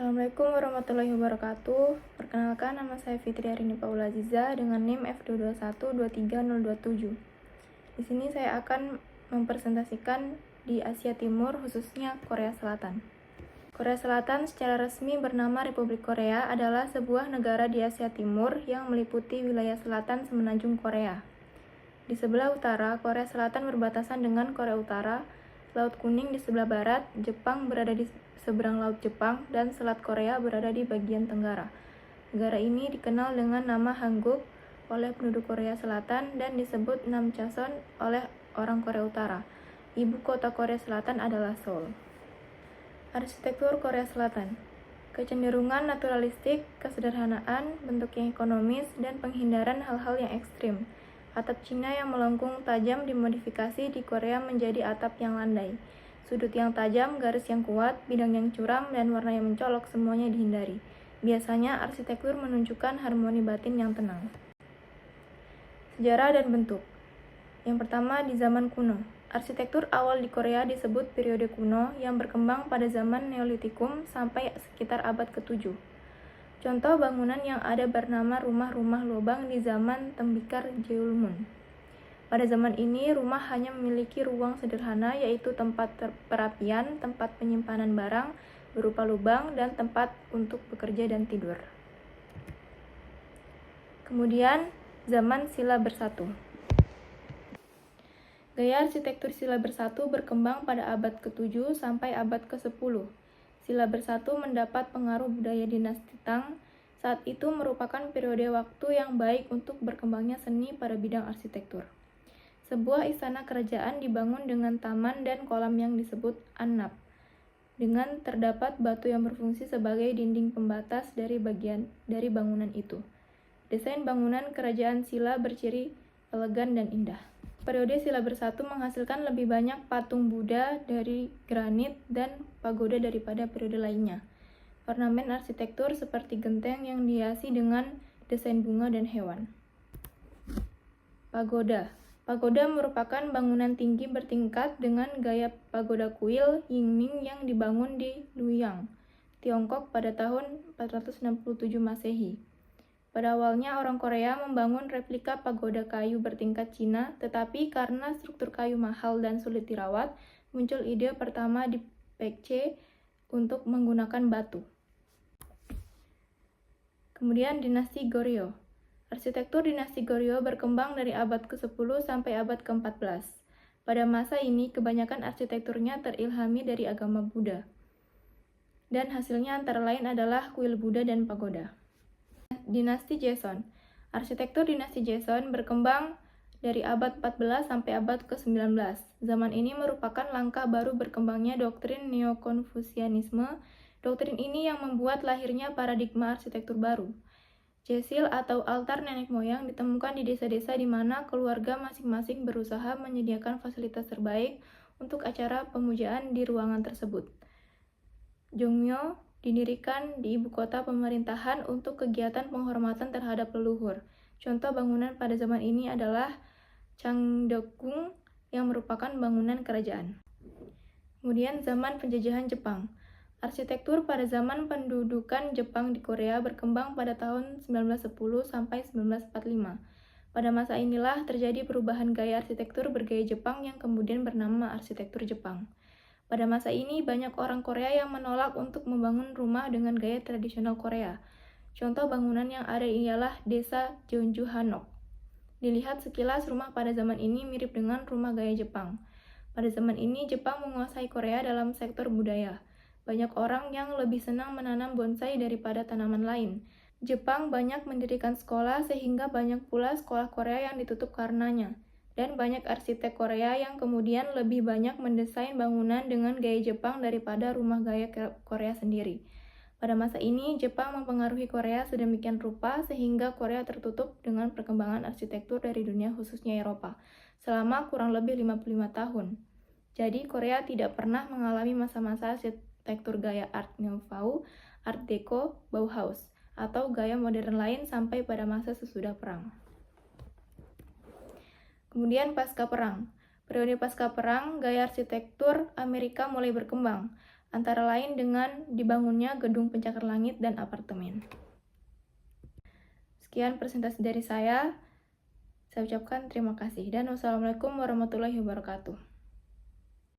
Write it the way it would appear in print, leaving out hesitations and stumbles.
Assalamualaikum warahmatullahi wabarakatuh. Perkenalkan, nama saya Fitri Arini Paula Aziza dengan NIM F221-23027. Di sini saya akan mempresentasikan di Asia Timur, khususnya Korea Selatan. Korea Selatan secara resmi bernama Republik Korea adalah sebuah negara di Asia Timur yang meliputi wilayah selatan semenanjung Korea. Di sebelah utara, Korea Selatan berbatasan dengan Korea Utara, Laut Kuning di sebelah barat, Jepang berada di seberang Laut Jepang, dan Selat Korea berada di bagian tenggara. Negara ini dikenal dengan nama Hanguk oleh penduduk Korea Selatan dan disebut Namchason oleh orang Korea Utara. Ibu kota Korea Selatan adalah Seoul. Arsitektur Korea Selatan. Kecenderungan naturalistik, kesederhanaan, bentuk yang ekonomis, dan penghindaran hal-hal yang ekstrim. Atap Cina yang melengkung tajam dimodifikasi di Korea menjadi atap yang landai. Sudut yang tajam, garis yang kuat, bidang yang curam, dan warna yang mencolok semuanya dihindari. Biasanya arsitektur menunjukkan harmoni batin yang tenang. Sejarah dan bentuk. Yang pertama, di zaman kuno. Arsitektur awal di Korea disebut periode kuno yang berkembang pada zaman Neolitikum sampai sekitar abad ke-7. Contoh bangunan yang ada bernama rumah-rumah lubang di zaman Tembikar Jeulmun. Pada zaman ini, rumah hanya memiliki ruang sederhana, yaitu tempat perapian, tempat penyimpanan barang berupa lubang, dan tempat untuk bekerja dan tidur. Kemudian, zaman Sila Bersatu. Gaya arsitektur Sila Bersatu berkembang pada abad ke-7 sampai abad ke-10. Sila Bersatu mendapat pengaruh budaya dinasti Tang. Saat itu merupakan periode waktu yang baik untuk berkembangnya seni pada bidang arsitektur. Sebuah istana kerajaan dibangun dengan taman dan kolam yang disebut annap, dengan terdapat batu yang berfungsi sebagai dinding pembatas dari bangunan itu. Desain bangunan kerajaan Sila berciri elegan dan indah. Periode Sila Bersatu menghasilkan lebih banyak patung Buddha dari granit dan pagoda daripada periode lainnya. Ornamen arsitektur seperti genteng yang dihiasi dengan desain bunga dan hewan. Pagoda. Pagoda merupakan bangunan tinggi bertingkat dengan gaya pagoda kuil Yingning yang dibangun di Luoyang, Tiongkok pada tahun 467 Masehi. Pada awalnya orang Korea membangun replika pagoda kayu bertingkat Cina, tetapi karena struktur kayu mahal dan sulit dirawat, muncul ide pertama di Pekce untuk menggunakan batu. Kemudian dinasti Goryeo. Arsitektur dinasti Goryeo berkembang dari abad ke-10 sampai abad ke-14. Pada masa ini, kebanyakan arsitekturnya terilhami dari agama Buddha. Dan hasilnya antara lain adalah kuil Buddha dan pagoda. Dinasti Joseon. Arsitektur dinasti Joseon berkembang dari abad 14 sampai abad ke-19. Zaman ini merupakan langkah baru berkembangnya doktrin Neo-Konfusianisme. Doktrin ini yang membuat lahirnya paradigma arsitektur baru. Jesil atau altar nenek moyang ditemukan di desa-desa di mana keluarga masing-masing berusaha menyediakan fasilitas terbaik untuk acara pemujaan di ruangan tersebut. Jongmyo didirikan di ibu kota pemerintahan untuk kegiatan penghormatan terhadap leluhur. Contoh bangunan pada zaman ini adalah Changdeokgung yang merupakan bangunan kerajaan. Kemudian zaman penjajahan Jepang. Arsitektur pada zaman pendudukan Jepang di Korea berkembang pada tahun 1910 sampai 1945. Pada masa inilah terjadi perubahan gaya arsitektur bergaya Jepang yang kemudian bernama arsitektur Jepang. Pada masa ini, banyak orang Korea yang menolak untuk membangun rumah dengan gaya tradisional Korea. Contoh bangunan yang ada ialah desa Jeonju Hanok. Dilihat sekilas, rumah pada zaman ini mirip dengan rumah gaya Jepang. Pada zaman ini, Jepang menguasai Korea dalam sektor budaya. Banyak orang yang lebih senang menanam bonsai daripada tanaman lain. Jepang banyak mendirikan sekolah sehingga banyak pula sekolah Korea yang ditutup karenanya. Dan banyak arsitek Korea yang kemudian lebih banyak mendesain bangunan dengan gaya Jepang daripada rumah gaya Korea sendiri. Pada masa ini, Jepang mempengaruhi Korea sedemikian rupa sehingga Korea tertutup dengan perkembangan arsitektur dari dunia khususnya Eropa selama kurang lebih 55 tahun. Jadi, Korea tidak pernah mengalami masa-masa arsitektur gaya Art Nouveau, Art Deco, Bauhaus, atau gaya modern lain sampai pada masa sesudah perang. Kemudian pasca perang. Periode pasca perang, gaya arsitektur Amerika mulai berkembang. antara lain dengan dibangunnya gedung pencakar langit dan apartemen. Sekian presentasi dari saya ucapkan terima kasih dan wassalamualaikum warahmatullahi wabarakatuh.